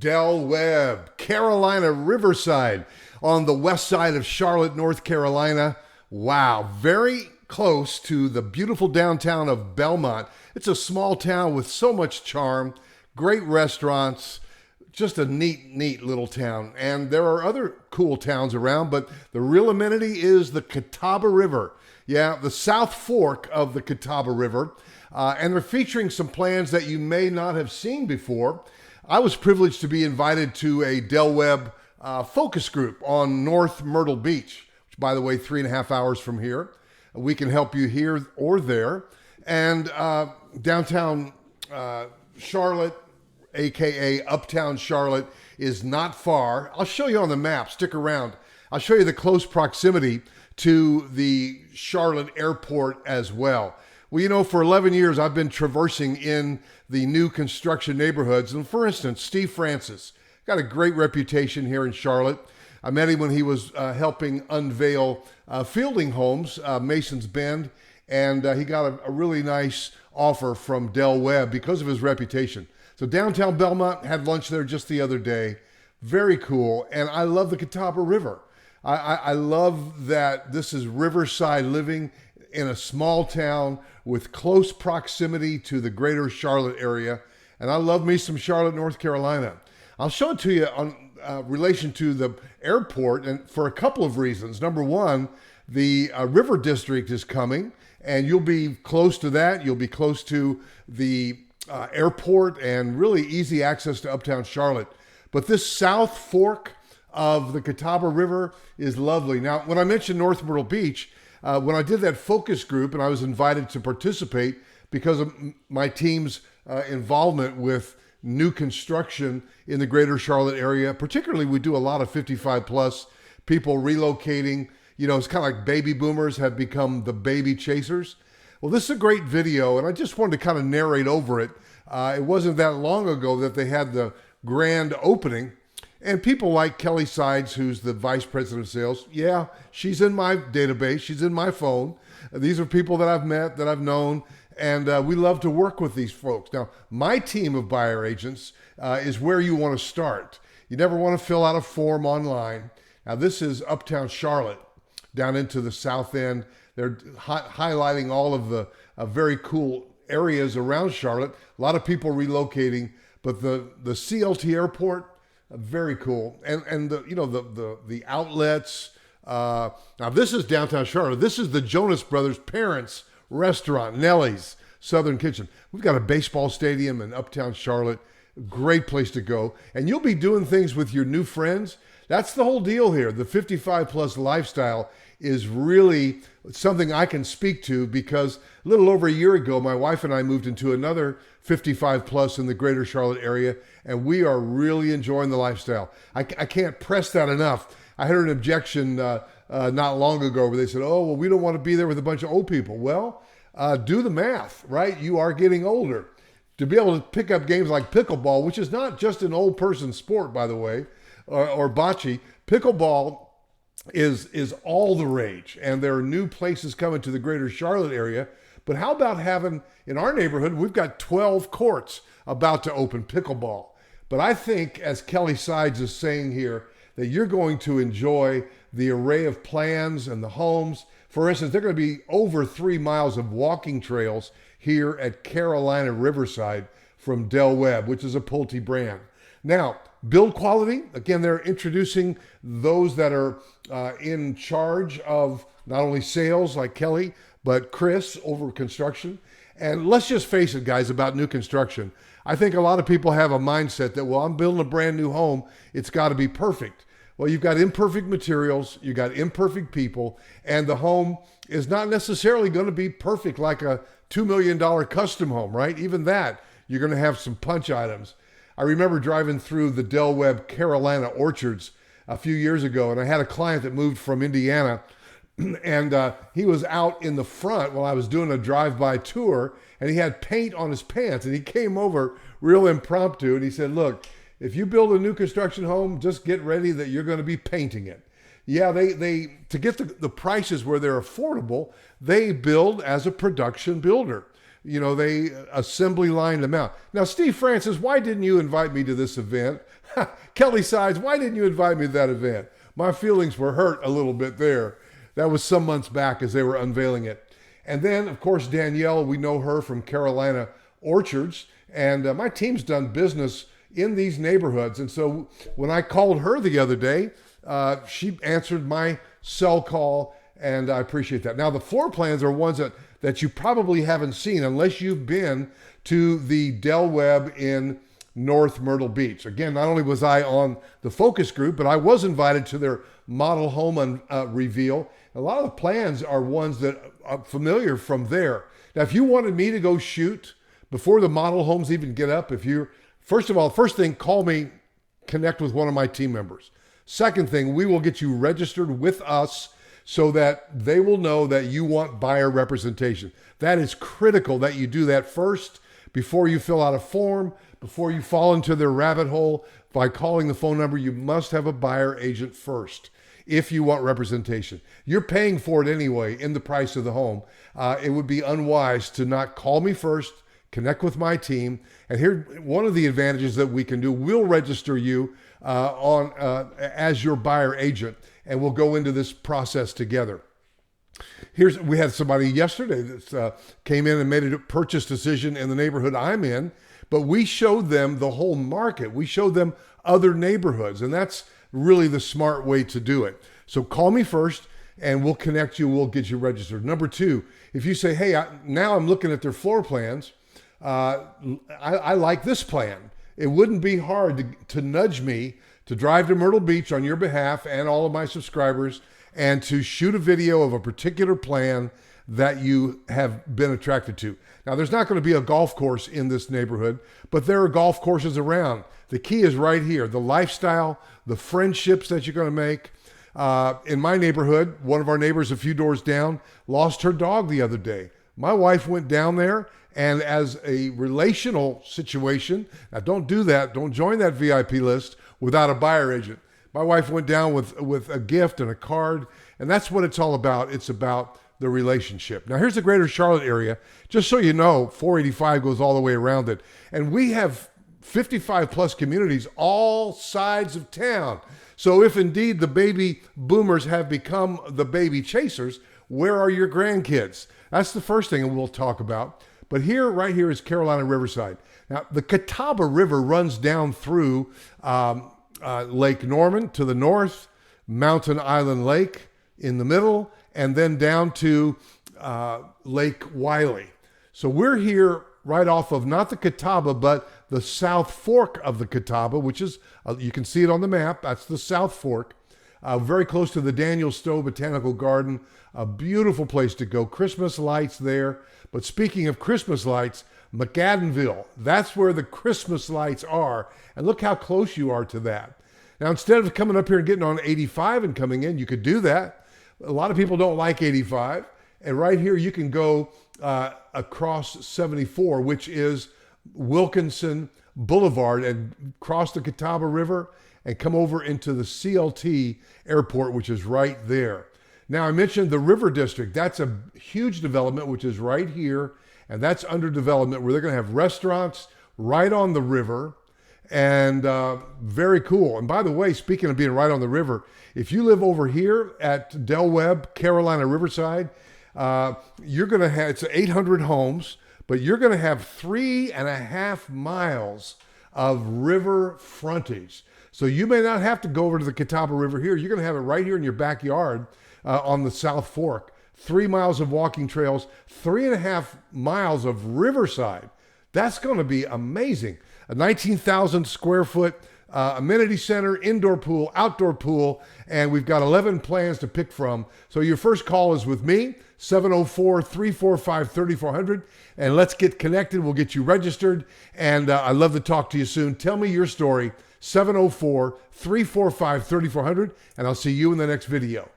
Del Webb, Carolina Riverside on the west side of Charlotte, North Carolina. Wow, very close to the beautiful downtown of Belmont. It's a small town with so much charm, great restaurants, just a neat little town. And there are other cool towns around, but the real amenity is the Catawba River. Yeah, the South Fork of the Catawba River. And they're featuring some plans that you may not have seen before. I was privileged to be invited to a Del Webb focus group on North Myrtle Beach, which, by the way, 3.5 hours from here. We can help you here or there. And downtown Charlotte, aka Uptown Charlotte, is not far. I'll show you on the map. Stick around. I'll show you the close proximity to the Charlotte airport as well. Well, you know, for 11 years, I've been traversing in the new construction neighborhoods. And for instance, Steve Francis got a great reputation here in Charlotte. I met him when he was helping unveil Fielding Homes, Mason's Bend, and he got a really nice offer from Del Webb because of his reputation. So downtown Belmont, had lunch there just the other day. Very cool. And I love the Catawba River. I love that this is Riverside living in a small town with close proximity to the greater Charlotte area. And I love me some Charlotte, North Carolina. I'll show it to you on relation to the airport, and for a couple of reasons. Number one, the River District is coming, and you'll be close to that. You'll be close to the airport and really easy access to Uptown Charlotte. But this South Fork of the Catawba River is lovely. Now, when I mentioned North Myrtle Beach, when I did that focus group and I was invited to participate because of my team's involvement with new construction in the greater Charlotte area, particularly we do a lot of 55 plus people relocating. You know, it's kind of like baby boomers have become the baby chasers. Well, this is a great video, and I just wanted to kind of narrate over it. It wasn't that long ago that they had the grand opening, and people like Kelly Sides, who's the vice president of sales, yeah, she's in my database, she's in my phone. These are people that I've met, that I've known, and we love to work with these folks. Now, my team of buyer agents is where you want to start. You never want to fill out a form online. Now, this is Uptown Charlotte, down into the south end. They're highlighting all of the very cool areas around Charlotte. A lot of people relocating, but the CLT airport, very cool. And the outlets. Now, this is downtown Charlotte. This is the Jonas Brothers' parents' restaurant, Nellie's Southern Kitchen. We've got a baseball stadium in Uptown Charlotte. Great place to go. And you'll be doing things with your new friends. That's the whole deal here. The 55 plus lifestyle is really something I can speak to because a little over a year ago, my wife and I moved into another 55 plus in the greater Charlotte area, and we are really enjoying the lifestyle. I can't press that enough. I heard an objection not long ago where they said, oh, well, we don't want to be there with a bunch of old people. Well, do the math, right? You are getting older. To be able to pick up games like pickleball, which is not just an old person sport, by the way, or bocce, pickleball is all the rage, and there are new places coming to the greater Charlotte area. But how about having, in our neighborhood, we've got 12 courts about to open pickleball. But I think, as Kelly Sides is saying here, that you're going to enjoy the array of plans and the homes. For instance, there are going to be over 3 miles of walking trails here at Carolina Riverside from Del Webb, which is a Pulte brand. Now, build quality, again, they're introducing those that are in charge of not only sales like Kelly, but Chris over construction. And let's just face it, guys, about new construction. I think a lot of people have a mindset that, well, I'm building a brand new home, it's got to be perfect. Well, you've got imperfect materials, you've got imperfect people, and the home is not necessarily going to be perfect like a $2 million custom home, right? Even that, you're going to have some punch items. I remember driving through the Del Webb Carolina orchards a few years ago, and I had a client that moved from Indiana, and he was out in the front while I was doing a drive-by tour, and he had paint on his pants, and he came over real impromptu, and he said, look, if you build a new construction home, just get ready that you're going to be painting it. Yeah, they to get the prices where they're affordable, they build as a production builder. they assembly lined them out. Now, Steve Francis, why didn't you invite me to this event? Kelly Sides, why didn't you invite me to that event? My feelings were hurt a little bit there. That was some months back as they were unveiling it. And then, of course, Danielle, we know her from Carolina Orchards. And my team's done business in these neighborhoods. And so when I called her the other day, she answered my cell call, and I appreciate that. Now, the floor plans are ones that you probably haven't seen unless you've been to the Del Webb in North Myrtle Beach. Again, not only was I on the focus group, but I was invited to their model home reveal. A lot of the plans are ones that are familiar from there. Now, if you wanted me to go shoot before the model homes even get up, first thing, call me, connect with one of my team members. Second thing, we will get you registered with us so that they will know that you want buyer representation. That is critical that you do that first before you fill out a form, before you fall into their rabbit hole. By calling the phone number, you must have a buyer agent first if you want representation. You're paying for it anyway in the price of the home. It would be unwise to not call me first, connect with my team. And here, one of the advantages that we can do, we'll register you as your buyer agent, and we'll go into this process together. We had somebody yesterday that came in and made a purchase decision in the neighborhood I'm in, but we showed them the whole market. We showed them other neighborhoods, and that's really the smart way to do it. So call me first, and we'll connect you. We'll get you registered. Number two, if you say, hey, now I'm looking at their floor plans, I like this plan. It wouldn't be hard to nudge me to drive to Myrtle Beach on your behalf and all of my subscribers and to shoot a video of a particular plan that you have been attracted to. Now, there's not going to be a golf course in this neighborhood, but there are golf courses around. The key is right here, the lifestyle, the friendships that you're going to make. In my neighborhood, one of our neighbors a few doors down lost her dog the other day. My wife went down there, and as a relational situation, now don't do that, don't join that VIP list without a buyer agent. My wife went down with a gift and a card, and that's what it's all about. It's about the relationship. Now, here's the greater Charlotte area. Just so you know, 485 goes all the way around it. And we have 55 plus communities, all sides of town. So if indeed the baby boomers have become the baby chasers, where are your grandkids? That's the first thing we'll talk about. But right here is Carolina Riverside. Now, the Catawba River runs down through Lake Norman to the north, Mountain Island Lake in the middle, and then down to Lake Wylie. So we're here right off of not the Catawba, but the South Fork of the Catawba, which is, you can see it on the map, that's the South Fork, very close to the Daniel Stowe Botanical Garden, a beautiful place to go. Christmas lights there. But speaking of Christmas lights, McAdenville, that's where the Christmas lights are. And look how close you are to that. Now, instead of coming up here and getting on 85 and coming in, you could do that. A lot of people don't like 85. And right here, you can go across 74, which is Wilkinson Boulevard, and cross the Catawba River and come over into the CLT airport, which is right there. Now, I mentioned the River District. That's a huge development, which is right here, and that's under development, where they're going to have restaurants right on the river, and very cool. And by the way, speaking of being right on the river, if you live over here at Del Webb, Carolina Riverside, you're going to have, it's 800 homes, but you're going to have 3.5 miles of river frontage. So you may not have to go over to the Catawba River here. You're going to have it right here in your backyard on the South Fork. 3 miles of walking trails, 3.5 miles of riverside. That's going to be amazing. A 19,000 square foot amenity center, indoor pool, outdoor pool, and we've got 11 plans to pick from. So your first call is with me, 704-345-3400, and let's get connected. We'll get you registered, and I'd love to talk to you soon. Tell me your story, 704-345-3400, and I'll see you in the next video.